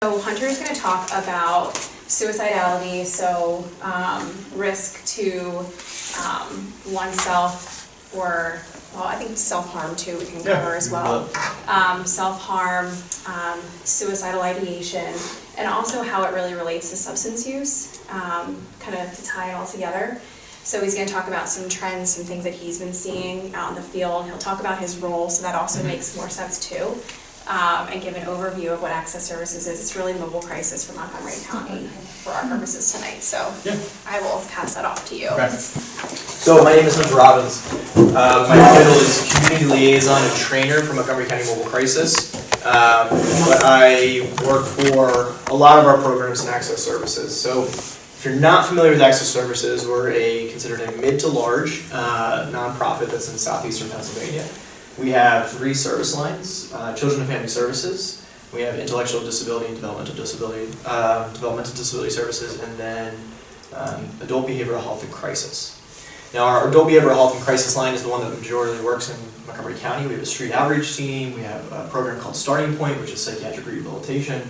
So Hunter is going to talk about suicidality, so risk to oneself, or, well, I think self-harm too we can cover as well. Self-harm, suicidal ideation, and also how it really relates to substance use, kind of to tie it all together. So he's going to talk about some trends, some things that he's been seeing out in the field. He'll talk about his role, so that also makes more sense too. And give an overview of what Access Services is. It's really mobile crisis for Mongomery County for our purposes tonight. So I will pass that off to you. Okay. So my name is Mr. Robbins. My title is Community Liaison and Trainer for Montgomery County Mobile Crisis. But I work for a lot of our programs in Access Services. So if you're not familiar with Access Services, we're considered a mid to large nonprofit that's in southeastern Pennsylvania. We have 3 service lines: Children and Family Services, we have Intellectual Disability and Developmental Disability Services, and then Adult Behavioral Health and Crisis. Now, our Adult Behavioral Health and Crisis line is the one that majorly works in Montgomery County. We have a street outreach team. We have a program called Starting Point, which is psychiatric rehabilitation.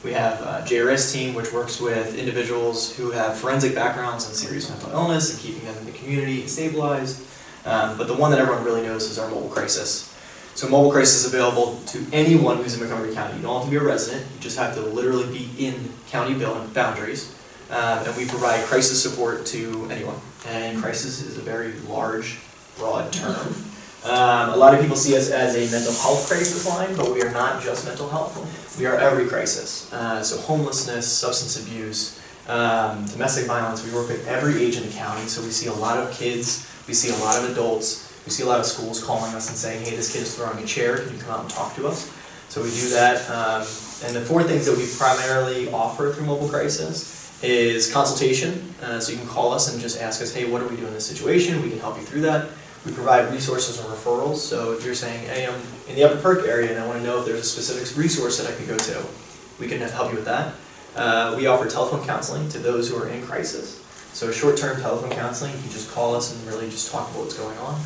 We have a JRS team, which works with individuals who have forensic backgrounds and serious mental illness and keeping them in the community and stabilized. But the one that everyone really knows is our mobile crisis. So mobile crisis is available to anyone who's in Montgomery County. You don't have to be a resident, you just have to literally be in county boundaries. And we provide crisis support to anyone. And crisis is a very large, broad term. A lot of people see us as a mental health crisis line, but we are not just mental health. We are every crisis. So homelessness, substance abuse, domestic violence. We work with every age in the county, so we see a lot of kids. We see a lot of adults, we see a lot of schools calling us and saying, hey, this kid is throwing a chair, can you come out and talk to us? So we do that. And the 4 things that we primarily offer through Mobile Crisis is consultation. So you can call us and just ask us, hey, what do we do in this situation? We can help you through that. We provide resources and referrals. So if you're saying, hey, I'm in the Upper Perk area and I want to know if there's a specific resource that I can go to, we can help you with that. We offer telephone counseling to those who are in crisis. So short-term telephone counseling, you can just call us and really just talk about what's going on.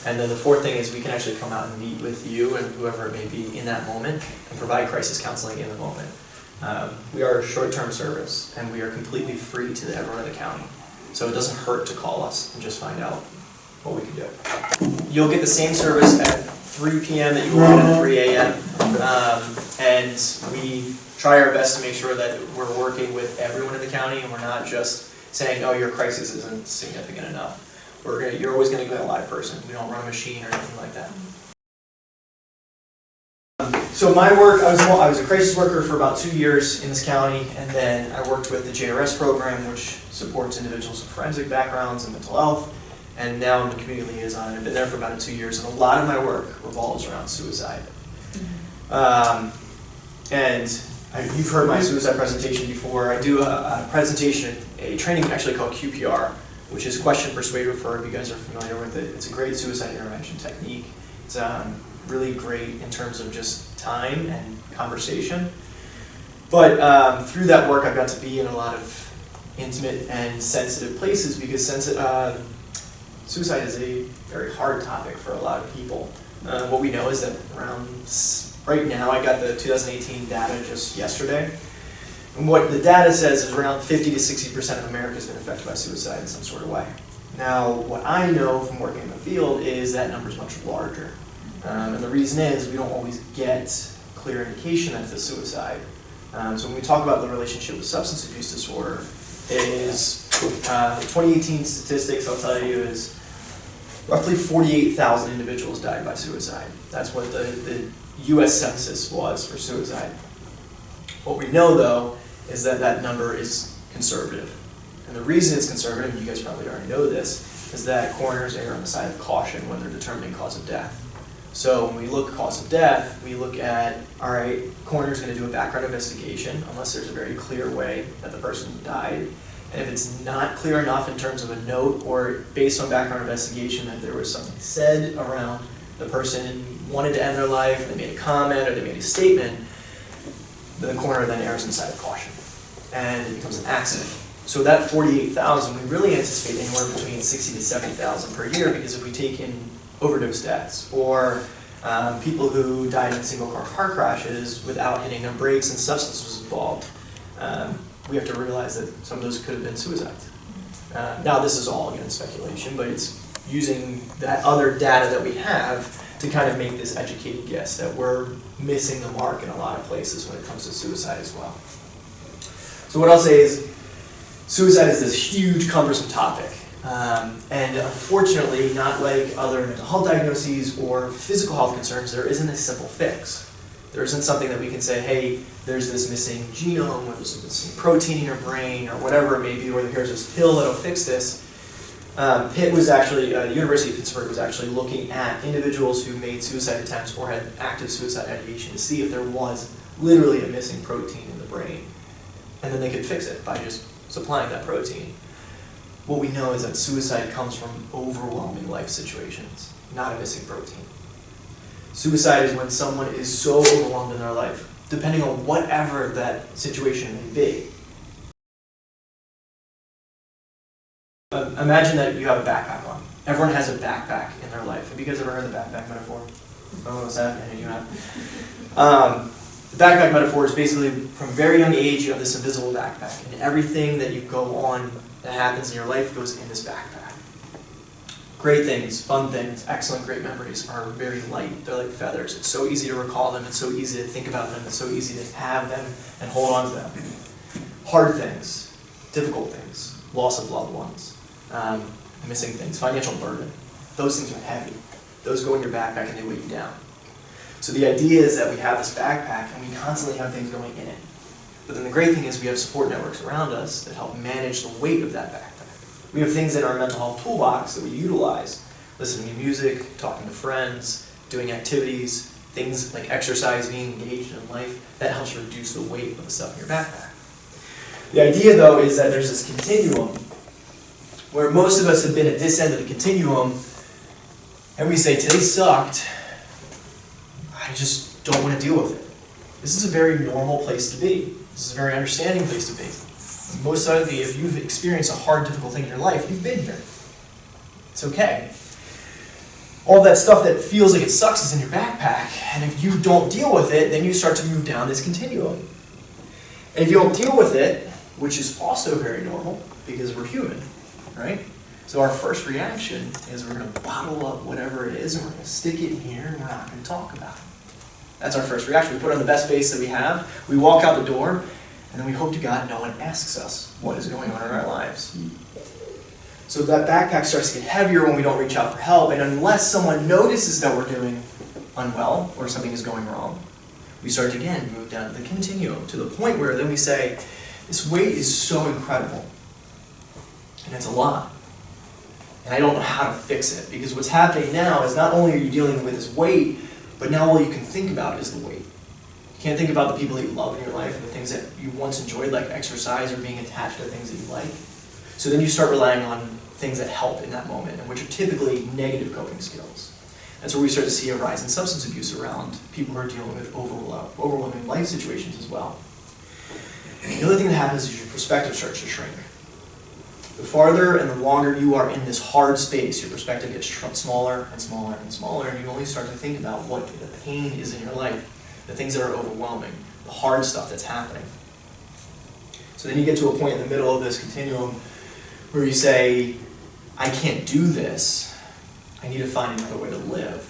And then the 4th thing is we can actually come out and meet with you and whoever it may be in that moment and provide crisis counseling in the moment. We are a short-term service and we are completely free to everyone in the county. So it doesn't hurt to call us and just find out what we can do. You'll get the same service at 3 p.m. that you will get at 3 a.m. And we try our best to make sure that we're working with everyone in the county and we're not just saying, oh, your crisis isn't significant enough. You're always going to go a live person. We don't run a machine or anything like that. So my work, I was a crisis worker for about 2 years in this county, and then I worked with the JRS program, which supports individuals with forensic backgrounds and mental health, and now I'm a community liaison. I've been there for about 2 years, and a lot of my work revolves around suicide. You've heard my suicide presentation before. I do a presentation, a training actually called QPR, which is question, persuade, refer, if you guys are familiar with it. It's a great suicide intervention technique. It's really great in terms of just time and conversation. But through that work, I've got to be in a lot of intimate and sensitive places because suicide is a very hard topic for a lot of people. What we know is that right now, I got the 2018 data just yesterday. And what the data says is around 50 to 60% of America has been affected by suicide in some sort of way. Now, what I know from working in the field is that number is much larger. And the reason is we don't always get clear indication that it's a suicide. So when we talk about the relationship with substance abuse disorder, is 2018 statistics, I'll tell you, is roughly 48,000 individuals died by suicide. That's what the U.S. census was for suicide. What we know, though, is that that number is conservative. And the reason it's conservative, and you guys probably already know this, is that coroners err on the side of caution when they're determining cause of death. So when we look at cause of death, we look at, all right, coroner's going to do a background investigation unless there's a very clear way that the person died. And if it's not clear enough in terms of a note or based on background investigation that there was something said around the person wanted to end their life, they made a comment or they made a statement, the coroner then errs on the side of caution. And it becomes an accident. So that 48,000, we really anticipate anywhere between 60 to 70,000 per year because if we take in overdose deaths or People who died in single car crashes without hitting their brakes and substance was involved. We have to realize that some of those could have been suicides. Now this is all again speculation, but it's using that other data that we have to kind of make this educated guess that we're missing the mark in a lot of places when it comes to suicide as well. So what I'll say is, suicide is this huge, cumbersome topic. And unfortunately, not like other mental health diagnoses or physical health concerns, there isn't a simple fix. There isn't something that we can say, hey, there's this missing genome, or there's this missing protein in your brain, or whatever it may be, or here's this pill that'll fix this. Pitt was actually, the University of Pittsburgh was actually looking at individuals who made suicide attempts or had active suicide ideation to see if there was literally a missing protein in the brain. And then they could fix it by just supplying that protein. What we know is that suicide comes from overwhelming life situations, not a missing protein. Suicide is when someone is so overwhelmed in their life, depending on whatever that situation may be. Imagine that you have a backpack on. Everyone has a backpack in their life. Have you guys ever heard the backpack metaphor? Oh, what's that? Yeah, you have. The backpack metaphor is basically from a very young age you have this invisible backpack, and everything that you go on that happens in your life goes in this backpack. Great things, fun things, excellent, great memories are very light. They're like feathers. It's so easy to recall them. It's so easy to think about them. It's so easy to have them and hold on to them. Hard things, difficult things, loss of loved ones, missing things, financial burden. Those things are heavy. Those go in your backpack and they weigh you down. So the idea is that we have this backpack and we constantly have things going in it. But then the great thing is we have support networks around us that help manage the weight of that backpack. We have things in our mental health toolbox that we utilize. Listening to music, talking to friends, doing activities, things like exercise, being engaged in life, that helps reduce the weight of the stuff in your backpack. The idea though is that there's this continuum where most of us have been at this end of the continuum and we say, today sucked, I just don't want to deal with it. This is a very normal place to be. This is a very understanding place to be. Most likely, if you've experienced a hard, difficult thing in your life, you've been here. It's okay. All that stuff that feels like it sucks is in your backpack, and if you don't deal with it, then you start to move down this continuum. And if you don't deal with it, which is also very normal, because we're human, right? So our first reaction is we're going to bottle up whatever it is, and we're going to stick it in here, and we're not going to talk about it. That's our first reaction. We put on the best face that we have, we walk out the door, and then we hope to God no one asks us what is going on in our lives. So that backpack starts to get heavier when we don't reach out for help, and unless someone notices that we're doing unwell or something is going wrong, we start to again move down the continuum to the point where then we say, this weight is so incredible, and it's a lot, and I don't know how to fix it, because what's happening now is not only are you dealing with this weight, but now all you can think about is the weight. You can't think about the people that you love in your life and the things that you once enjoyed, like exercise or being attached to things that you like. So then you start relying on things that help in that moment, and which are typically negative coping skills. That's where we start to see a rise in substance abuse around people who are dealing with overwhelming life situations as well. The other thing that happens is your perspective starts to shrink. The farther and the longer you are in this hard space, your perspective gets smaller and smaller and smaller, and you only start to think about what the pain is in your life, the things that are overwhelming, the hard stuff that's happening. So then you get to a point in the middle of this continuum where you say, I can't do this, I need to find another way to live.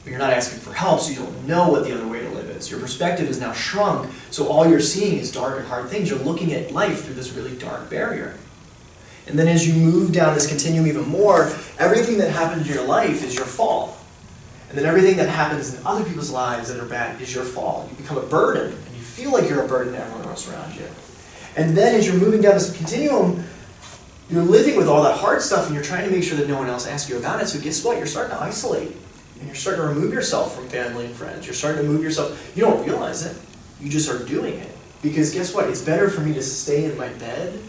But you're not asking for help, so you don't know what the other way to live is. Your perspective is now shrunk, so all you're seeing is dark and hard things. You're looking at life through this really dark barrier. And then as you move down this continuum even more, everything that happens in your life is your fault. And then everything that happens in other people's lives that are bad is your fault. You become a burden, and you feel like you're a burden to everyone else around you. And then as you're moving down this continuum, you're living with all that hard stuff, and you're trying to make sure that no one else asks you about it. So guess what? You're starting to isolate. And you're starting to remove yourself from family and friends. You're starting to move yourself. You don't realize it. You just are doing it. Because guess what? It's better for me to stay in my bed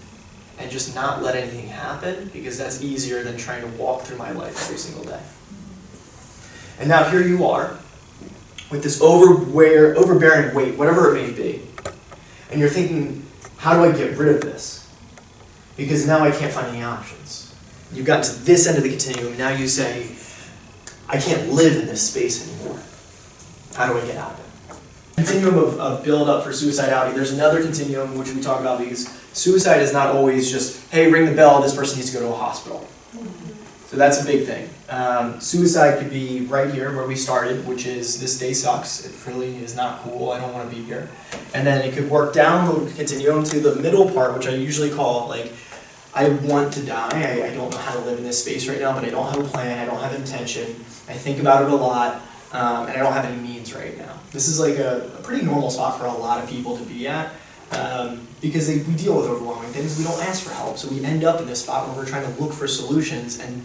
and just not let anything happen, because that's easier than trying to walk through my life every single day. And now here you are, with this overbearing weight, whatever it may be, and you're thinking, how do I get rid of this? Because now I can't find any options. You've gotten to this end of the continuum, now you say, I can't live in this space anymore. How do I get out of it? Continuum of build up for suicidality. There's another continuum which we talk about because suicide is not always just, hey, ring the bell, this person needs to go to a hospital. So that's a big thing. Suicide could be right here where we started, which is this day sucks, it really is not cool, I don't want to be here. And then it could work down the continuum to the middle part, which I usually call like, I want to die, I don't know how to live in this space right now, but I don't have a plan, I don't have intention, I think about it a lot, and I don't have any means right now. This is like a pretty normal spot for a lot of people to be at, because we deal with overwhelming things, we don't ask for help, so we end up in this spot where we're trying to look for solutions, and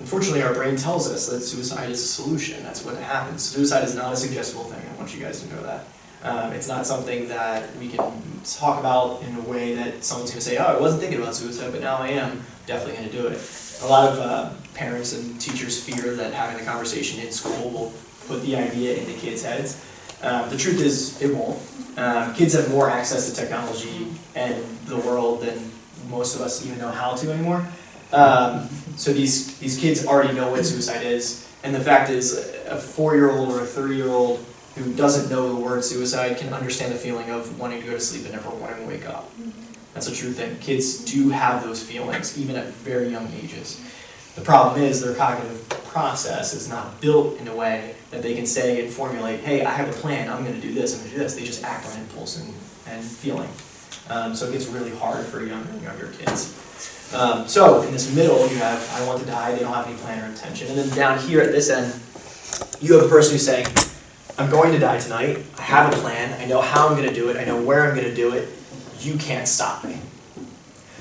unfortunately our brain tells us that suicide is a solution, that's what happens. Suicide is not a suggestible thing, I want you guys to know that. It's not something that we can talk about in a way that someone's going to say, oh, I wasn't thinking about suicide, but now I am definitely going to do it. A lot of parents and teachers fear that having the conversation in school will put the idea into kids' heads. The truth is, it won't. Kids have more access to technology and the world than most of us even know how to anymore. So these kids already know what suicide is, and the fact is, a 4-year-old or a 30-year-old who doesn't know the word suicide can understand the feeling of wanting to go to sleep and never wanting to wake up. That's a true thing. Kids do have those feelings, even at very young ages. The problem is their cognitive process is not built in a way that they can say and formulate, hey, I have a plan, I'm going to do this, I'm going to do this. They just act on impulse and feeling. So it gets really hard for younger kids. So in this middle, you have, I want to die, they don't have any plan or intention. And then down here at this end, you have a person who's saying, I'm going to die tonight, I have a plan, I know how I'm going to do it, I know where I'm going to do it, you can't stop me.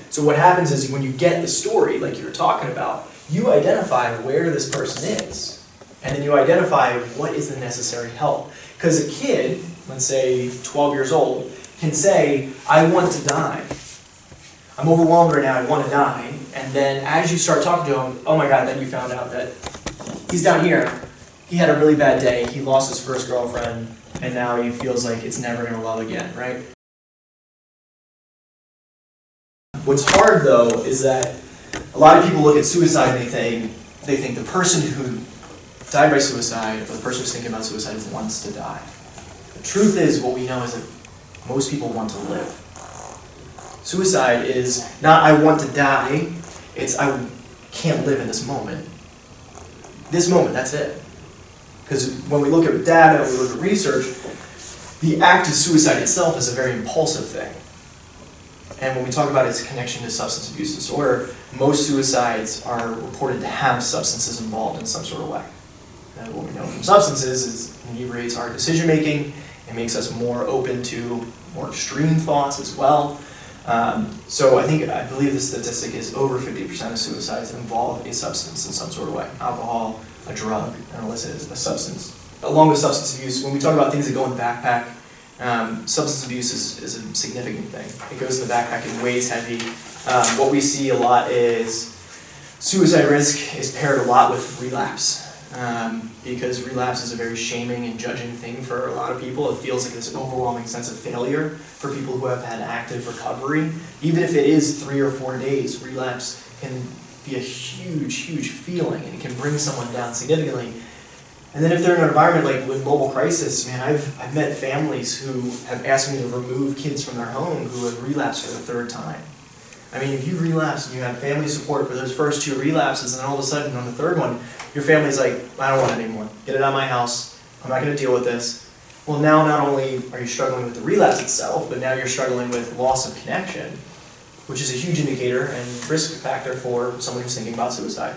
So what happens is when you get the story, like you were talking about, you identify where this person is, and then you identify what is the necessary help. Because a kid, let's say 12 years old, can say, I want to die. I'm overwhelmed right now, I want to die. And then as you start talking to him, oh my God, then you found out that he's down here. He had a really bad day, he lost his first girlfriend, and now he feels like it's never going to love again, right? What's hard though is that a lot of people look at suicide and they think the person who died by suicide, or the person who's thinking about suicide, wants to die. The truth is, what we know is that most people want to live. Suicide is not I want to die, it's I can't live in this moment. This moment, that's it. Because when we look at data, we look at research, the act of suicide itself is a very impulsive thing. And when we talk about its connection to substance abuse disorder, most suicides are reported to have substances involved in some sort of way. And what we know from substances is it inebriates our decision making, it makes us more open to more extreme thoughts as well. So I believe the statistic is over 50% of suicides involve a substance in some sort of way. Alcohol, a drug, an illicit a substance. Along with substance abuse, when we talk about things that go in the backpack, substance abuse is a significant thing. It goes in the backpack, it weighs heavy. What we see a lot is suicide risk is paired a lot with relapse. Because relapse is a very shaming and judging thing for a lot of people. It feels like this overwhelming sense of failure for people who have had active recovery. Even if it is 3 or 4 days, relapse can be a huge, huge feeling, and it can bring someone down significantly. And then if they're in an environment like with mobile crisis, man, I've met families who have asked me to remove kids from their home who have relapsed for the 3rd time. I mean, if you relapse and you have family support for those first 2 relapses, and then all of a sudden on the 3rd one, your family's like, I don't want it anymore. Get it out of my house. I'm not going to deal with this. Well, now not only are you struggling with the relapse itself, but now you're struggling with loss of connection, which is a huge indicator and risk factor for someone who's thinking about suicide.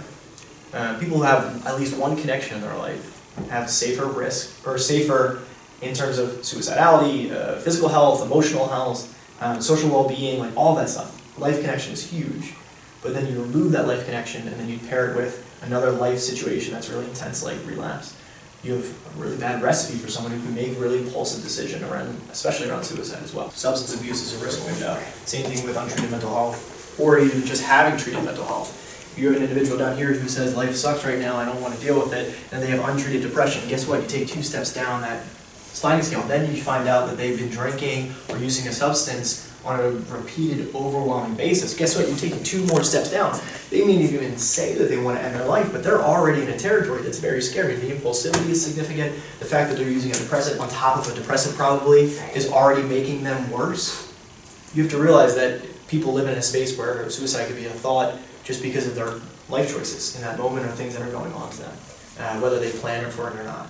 People who have at least one connection in their life have safer risk, or safer in terms of suicidality, physical health, emotional health, social well-being, like all that stuff. Life connection is huge, but then you remove that life connection and then you pair it with another life situation that's really intense, like relapse. You have a really bad recipe for someone who can make really impulsive decision around, especially around suicide as well. Substance abuse is a risk window. Same thing with untreated mental health, or even just having treated mental health. You have an individual down here who says, life sucks right now, I don't want to deal with it, and they have untreated depression. Guess what? You take 2 steps down that sliding scale, then you find out that they've been drinking or using a substance on a repeated, overwhelming basis, guess what? You're taking 2 more steps down. They may not even say that they want to end their life, but they're already in a territory that's very scary. The impulsivity is significant. The fact that they're using a depressant on top of a depressant probably is already making them worse. You have to realize that people live in a space where suicide could be a thought just because of their life choices in that moment or things that are going on to them, whether they plan for it or not.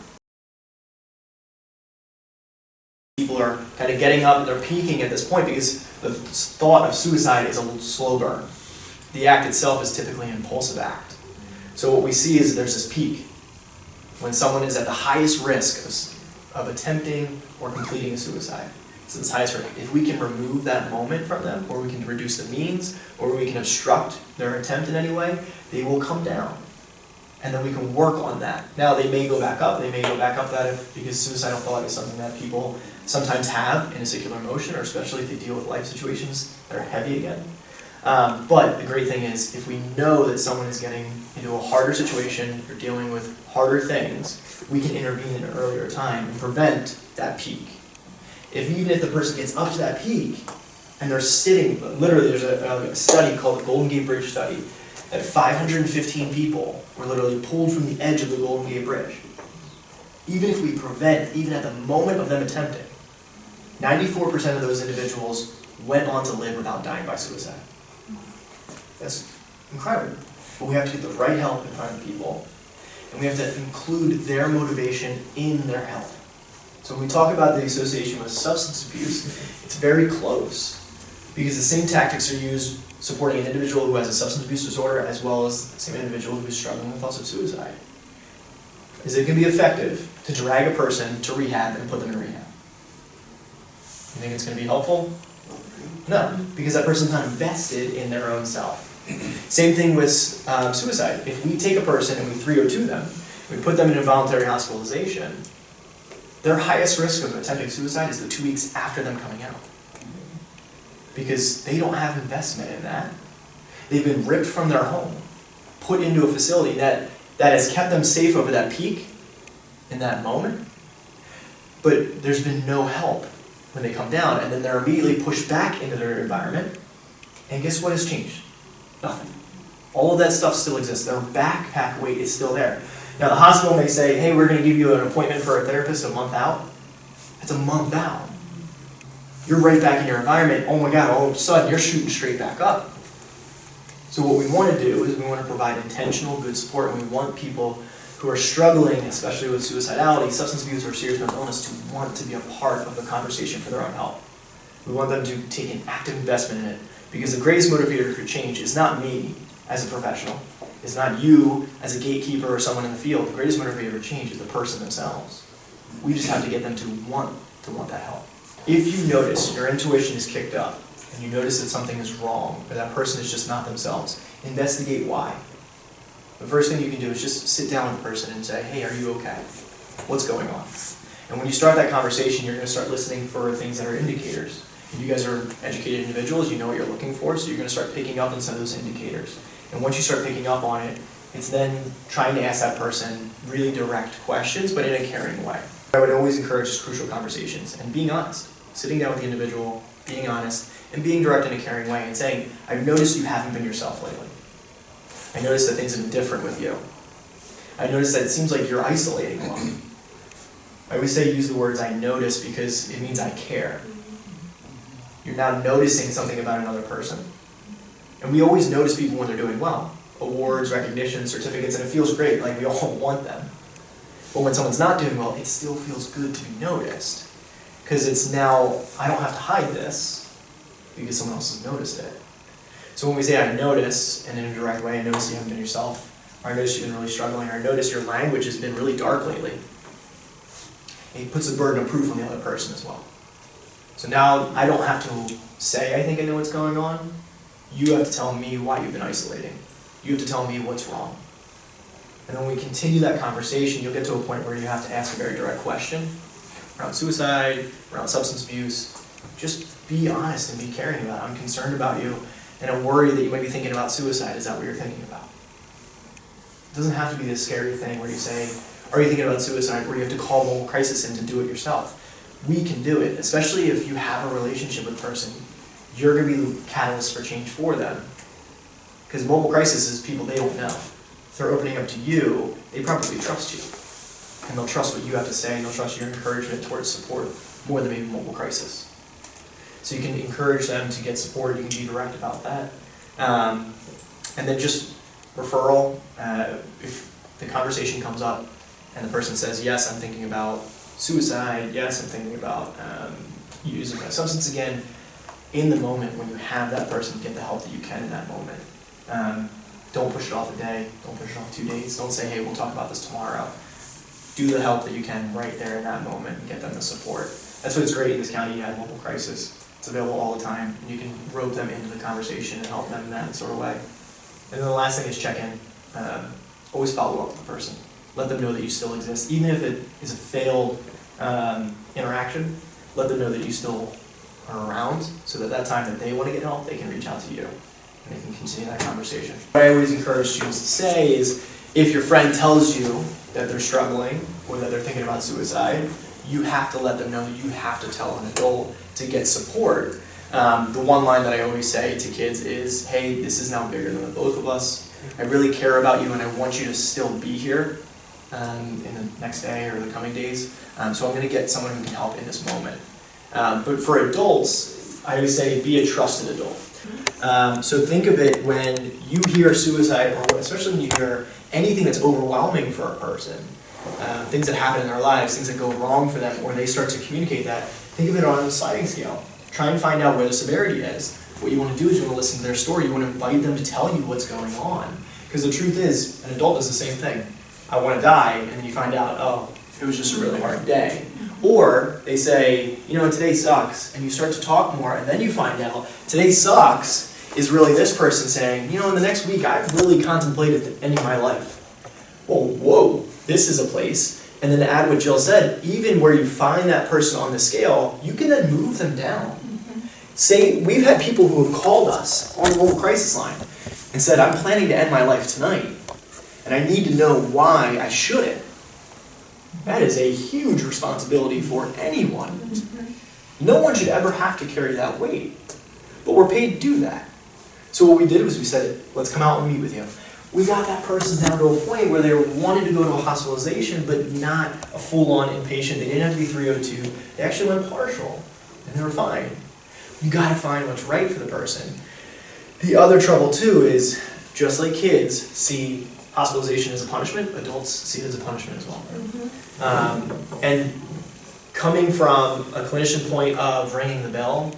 People are kind of getting up, they're peaking at this point because the thought of suicide is a slow burn. The act itself is typically an impulsive act. So what we see is there's this peak when someone is at the highest risk of attempting or completing a suicide. So it's highest risk. If we can remove that moment from them, or we can reduce the means, or we can obstruct their attempt in any way, they will come down. And then we can work on that. Now they may go back up. They may go back up because suicidal thought is something that people sometimes have in a secular emotion, or especially if they deal with life situations that are heavy again. But the great thing is, if we know that someone is getting into a harder situation or dealing with harder things, we can intervene in an earlier time and prevent that peak. Even if the person gets up to that peak and they're sitting, literally there's a study called the Golden Gate Bridge study, that 515 people were literally pulled from the edge of the Golden Gate Bridge. Even if we prevent, even at the moment of them attempting, 94% of those individuals went on to live without dying by suicide. That's incredible. But we have to get the right help in front of people, and we have to include their motivation in their help. So when we talk about the association with substance abuse, it's very close, because the same tactics are used supporting an individual who has a substance abuse disorder as well as the same individual who is struggling with thoughts of suicide. Is it going to be effective to drag a person to rehab and put them in rehab? You think it's going to be helpful? No, because that person's not invested in their own self. Same thing with suicide. If we take a person and we 302 them, we put them in involuntary hospitalization, their highest risk of attempting suicide is the 2 weeks after them coming out. Because they don't have investment in that. They've been ripped from their home, put into a facility that has kept them safe over that peak in that moment, but there's been no help when they come down, and then they're immediately pushed back into their environment, and guess what has changed? Nothing. All of that stuff still exists. Their backpack weight is still there. Now the hospital may say, hey, we're going to give you an appointment for a therapist a month out. It's a month out. You're right back in your environment. Oh my God, all of a sudden you're shooting straight back up. So what we want to do is we want to provide intentional good support, and we want people who are struggling, especially with suicidality, substance abuse, or serious mental illness, to want to be a part of the conversation for their own health. We want them to take an active investment in it, because the greatest motivator for change is not me as a professional. It's not you as a gatekeeper or someone in the field. The greatest motivator for change is the person themselves. We just have to get them to want that help. If you notice your intuition is kicked up, and you notice that something is wrong, or that person is just not themselves, investigate why. The first thing you can do is just sit down with the person and say, hey, are you okay? What's going on? And when you start that conversation, you're going to start listening for things that are indicators. You guys are educated individuals, you know what you're looking for, so you're going to start picking up on some of those indicators. And once you start picking up on it, it's then trying to ask that person really direct questions, but in a caring way. I would always encourage crucial conversations and being honest. Sitting down with the individual, being honest, and being direct in a caring way and saying, I've noticed you haven't been yourself lately. I noticed that things have been different with you. I noticed that it seems like you're isolating a lot. I always say use the words I notice because it means I care. You're now noticing something about another person. And we always notice people when they're doing well. Awards, recognition, certificates, and it feels great, like we all want them. But when someone's not doing well, it still feels good to be noticed. Because it's now, I don't have to hide this, because someone else has noticed it. So when we say I notice, in an indirect way, I notice you haven't been yourself, or I notice you've been really struggling, or I notice your language has been really dark lately, it puts the burden of proof on the other person as well. So now I don't have to say I think I know what's going on. You have to tell me why you've been isolating. You have to tell me what's wrong. And then when we continue that conversation, you'll get to a point where you have to ask a very direct question around suicide, around substance abuse. Just be honest and be caring about it. I'm concerned about you, and I'm worried that you might be thinking about suicide. Is that what you're thinking about? It doesn't have to be this scary thing where you say, are you thinking about suicide, where you have to call mobile crisis in to do it yourself. We can do it, especially if you have a relationship with the person. you're going to be the catalyst for change for them. Because mobile crisis is people they don't know. If they're opening up to you, they probably trust you. And they'll trust what you have to say, and they'll trust your encouragement towards support more than maybe mobile crisis. So you can encourage them to get support, you can be direct about that. And then just referral, if the conversation comes up and the person says, yes, I'm thinking about suicide, yes, I'm thinking about using a substance again, in the moment when you have that person, get the help that you can in that moment. Don't push it off a day, don't push it off 2 days, don't say, hey, we'll talk about this tomorrow. Do the help that you can right there in that moment and get them the support. That's what's great in this county, you have mobile crisis. It's available all the time, and you can rope them into the conversation and help them in that sort of way. And then the last thing is check in. Always follow up with the person. Let them know that you still exist. Even if it is a failed interaction, let them know that you still are around, so that time that they want to get help, they can reach out to you, and they can continue that conversation. What I always encourage students to say is, if your friend tells you that they're struggling, or that they're thinking about suicide, you have to let them know that you have to tell an adult to get support. The one line that I always say to kids is, hey, this is now bigger than the both of us. I really care about you and I want you to still be here in the next day or the coming days. So I'm going to get someone who can help in this moment. But for adults, I always say be a trusted adult. So think of it when you hear suicide, or especially when you hear anything that's overwhelming for a person, things that happen in their lives, things that go wrong for them, or they start to communicate that, think of it on a sliding scale. Try and find out where the severity is. What you want to do is you want to listen to their story. You want to invite them to tell you what's going on. Because the truth is, an adult does the same thing. I want to die, and then you find out, oh, it was just a really hard day. Or they say, you know, today sucks, and you start to talk more, and then you find out, today sucks is really this person saying, you know, in the next week, I've really contemplated ending my life. Well, whoa, this is a place. And then to add what Jill said, even where you find that person on the scale, you can then move them down. Say, we've had people who have called us on the mobile crisis line and said, I'm planning to end my life tonight, and I need to know why I shouldn't. That is a huge responsibility for anyone. No one should ever have to carry that weight, but we're paid to do that. So what we did was we said, let's come out and meet with you. We got that person down to a point where they wanted to go to a hospitalization, but not a full-on inpatient. They didn't have to be 302. They actually went partial, and they were fine. You got to find what's right for the person. The other trouble, too, is just like kids see hospitalization as a punishment, adults see it as a punishment as well. And coming from a clinician point of ringing the bell,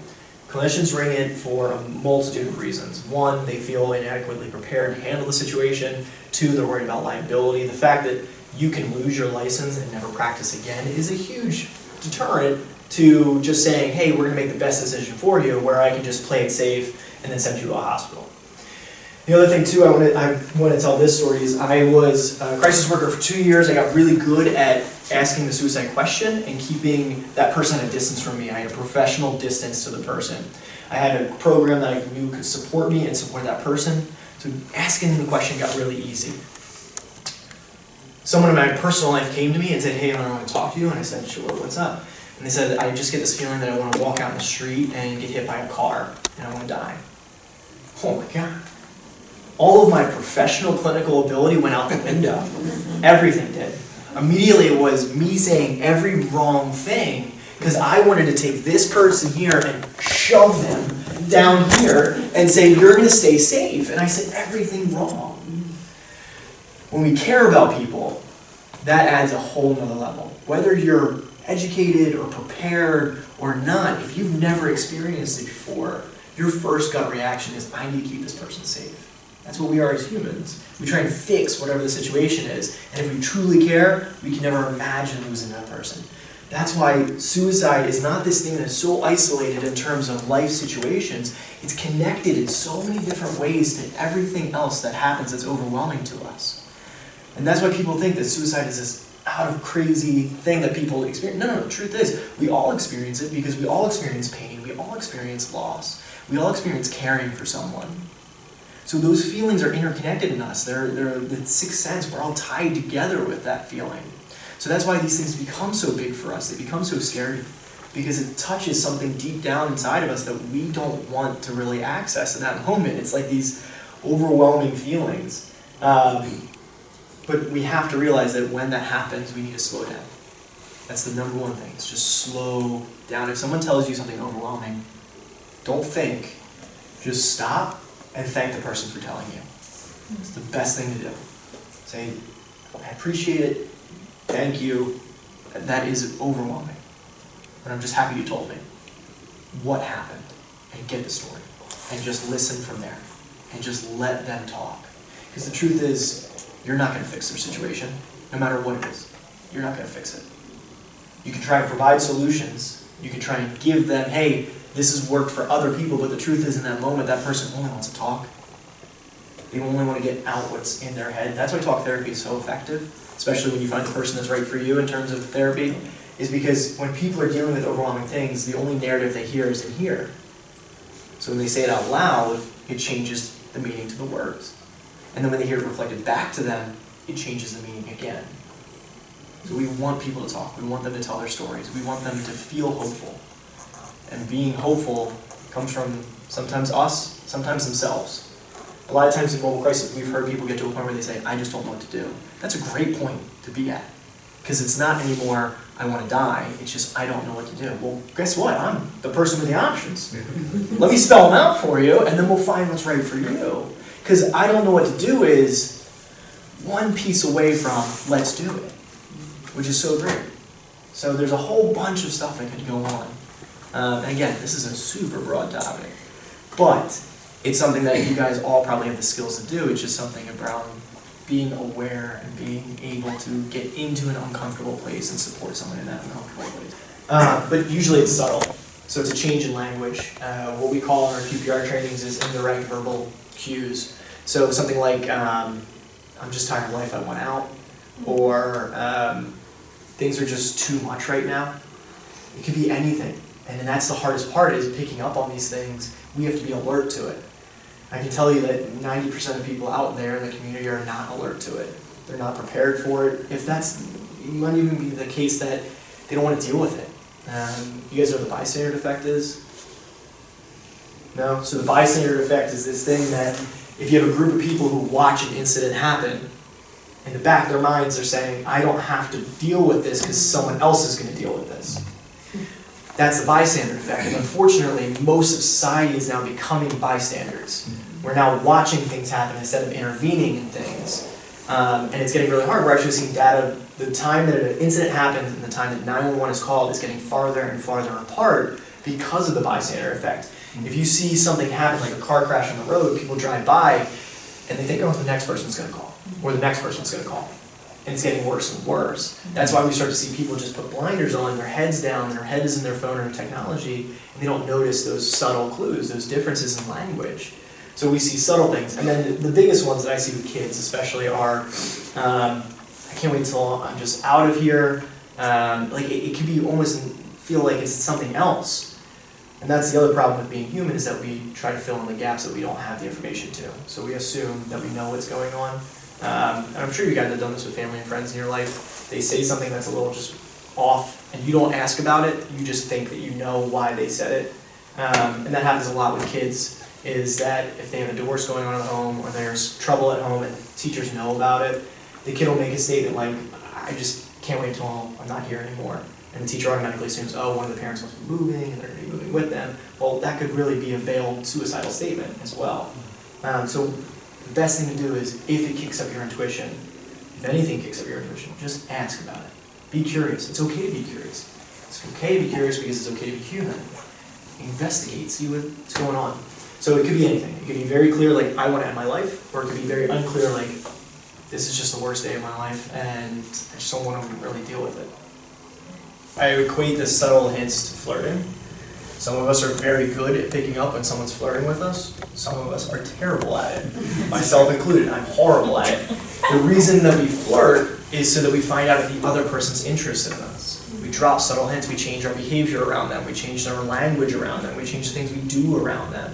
clinicians ring it for a multitude of reasons. One, they feel inadequately prepared to handle the situation. Two, they're worried about liability. The fact that you can lose your license and never practice again is a huge deterrent to just saying, hey, we're going to make the best decision for you, where I can just play it safe and then send you to a hospital. The other thing, too, I want to tell this story is I was a crisis worker for 2 years. I got really good at asking the suicide question and keeping that person at a distance from me. I had a professional distance to the person. I had a program that I knew could support me and support that person. So asking the question got really easy. Someone in my personal life came to me and said, hey, I want to talk to you. And I said, sure, what's up? And they said, I just get this feeling that I want to walk out in the street and get hit by a car and I want to die. Oh my God. All of my professional clinical ability went out the window. Everything did. Immediately it was me saying every wrong thing because I wanted to take this person here and shove them down here and say, you're going to stay safe. And I said everything wrong. When we care about people, that adds a whole nother level. Whether you're educated or prepared or not, if you've never experienced it before, your first gut reaction is, I need to keep this person safe. That's what we are as humans. We try and fix whatever the situation is. And if we truly care, we can never imagine losing that person. That's why suicide is not this thing that's so isolated in terms of life situations. It's connected in so many different ways to everything else that happens that's overwhelming to us. And that's why people think that suicide is this out of crazy thing that people experience. No, the truth is, we all experience it because we all experience pain. We all experience loss. We all experience caring for someone. So those feelings are interconnected in us. They're the sixth sense. We're all tied together with that feeling. So that's why these things become so big for us. They become so scary. because it touches something deep down inside of us that we don't want to really access in that moment. It's like these overwhelming feelings. But we have to realize that when that happens, we need to slow down. That's the number one thing. It's just slow down. If someone tells you something overwhelming, don't think. Just stop and thank the person for telling you. It's the best thing to do. Say, I appreciate it. Thank you. That is overwhelming. And I'm just happy you told me. What happened? And get the story. And just listen from there. And just let them talk. Because the truth is, you're not going to fix their situation, no matter what it is. You're not going to fix it. You can try and provide solutions. You can try and give them, hey, this has worked for other people, but the truth is in that moment, that person only wants to talk. They only want to get out what's in their head. That's why talk therapy is so effective, especially when you find the person that's right for you in terms of therapy, is because when people are dealing with overwhelming things, the only narrative they hear is in here. So when they say it out loud, it changes the meaning to the words. And then when they hear it reflected back to them, it changes the meaning again. So we want people to talk. We want them to tell their stories. We want them to feel hopeful. And being hopeful comes from sometimes us, sometimes themselves. A lot of times in mobile crisis, we've heard people get to a point where they say, I just don't know what to do. That's a great point to be at. Because it's not anymore, I want to die. It's just, I don't know what to do. Well, guess what? I'm the person with the options. Let me spell them out for you, and then we'll find what's right for you. Because I don't know what to do is one piece away from let's do it, which is so great. So there's a whole bunch of stuff that could go on. And again, this is a super broad topic, but it's something that you guys all probably have the skills to do. It's just something about being aware and being able to get into an uncomfortable place and support someone in that uncomfortable place. But usually it's subtle. So it's a change in language. What we call in our QPR trainings is indirect verbal cues. So something like, I'm just tired of life, I want out, or things are just too much right now. It could be anything. And then that's the hardest part, is picking up on these things. We have to be alert to it. I can tell you that 90% of people out there in the community are not alert to it. They're not prepared for it. If that's, it might even be the case that they don't want to deal with it. You guys know what the bystander effect is? No? So the bystander effect is this thing that if you have a group of people who watch an incident happen, in the back of their minds they're saying, I don't have to deal with this because someone else is going to deal with this. That's the bystander effect. And unfortunately, most of society is now becoming bystanders. We're now watching things happen instead of intervening in things. And it's getting really hard. We're actually seeing data, the time that an incident happens and the time that 911 is called is getting farther and farther apart because of the bystander effect. If you see something happen, like a car crash on the road, people drive by and they think, oh, the next person's going to call, or the next person's going to call. And it's getting worse and worse. That's why we start to see people just put blinders on, their heads down, and their head is in their phone or in technology, and they don't notice those subtle clues, those differences in language. So we see subtle things. And then the biggest ones that I see with kids especially are, I can't wait till I'm just out of here. Like it could be almost feel like it's something else. And that's the other problem with being human, is that we try to fill in the gaps that we don't have the information to. So we assume that we know what's going on. And I'm sure you guys have done this with family and friends in your life. They say something that's a little just off, and you don't ask about it. You just think that you know why they said it. And that happens a lot with kids, is that if they have a divorce going on at home, or there's trouble at home and teachers know about it, the kid will make a statement like, I just can't wait until I'm not here anymore. And the teacher automatically assumes, oh, one of the parents must be moving, and they're going to be moving with them. Well, that could really be a veiled suicidal statement as well. So the best thing to do is, if it kicks up your intuition, if anything kicks up your intuition, just ask about it. Be curious. It's okay to be curious. It's okay to be curious because it's okay to be human. Investigate, see what's going on. So it could be anything. It could be very clear, like, I want to end my life, or it could be very unclear, like, this is just the worst day of my life, and I just don't want to really deal with it. I equate the subtle hints to flirting. Some of us are very good at picking up when someone's flirting with us. Some of us are terrible at it, myself included. I'm horrible at it. The reason that we flirt is so that we find out if the other person's interested in us. We drop subtle hints, we change our behavior around them, we change our language around them, we change the things we do around them,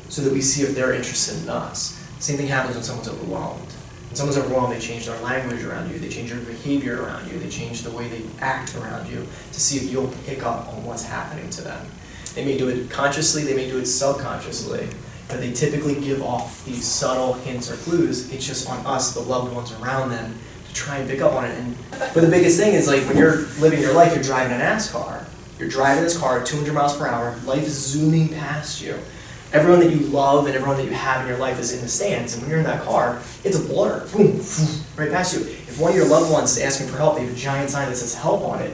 so that we see if they're interested in us. Same thing happens when someone's overwhelmed. When someone's overwhelmed, they change their language around you, they change their behavior around you, they change the way they act around you to see if you'll pick up on what's happening to them. They may do it consciously, they may do it subconsciously, but they typically give off these subtle hints or clues. It's just on us, the loved ones around them, to try and pick up on it. But the biggest thing is, like, when you're living your life, you're driving a NASCAR. You're driving this car at 200 miles per hour, life is zooming past you. Everyone that you love and everyone that you have in your life is in the stands, and when you're in that car, it's a blur, boom, right past you. If one of your loved ones is asking for help, they have a giant sign that says help on it,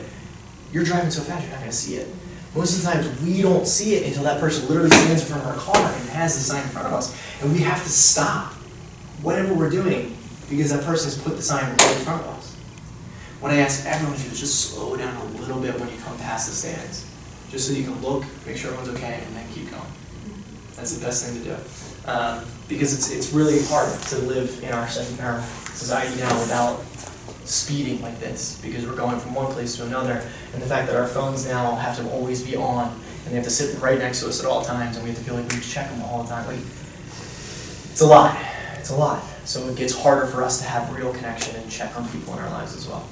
you're driving so fast, you're not going to see it. Most of the times, we don't see it until that person literally stands in front of our car and has the sign in front of us, and we have to stop whatever we're doing because that person has put the sign right in front of us. What I ask everyone to do is just slow down a little bit when you come past the stands, just so you can look, make sure everyone's okay, and then keep going. That's the best thing to do. Because it's really hard to live in our society now without speeding like this, because we're going from one place to another, and the fact that our phones now have to always be on, and they have to sit right next to us at all times, and we have to feel like we check them all the time. Like, it's a lot. It's a lot. So it gets harder for us to have real connection and check on people in our lives as well.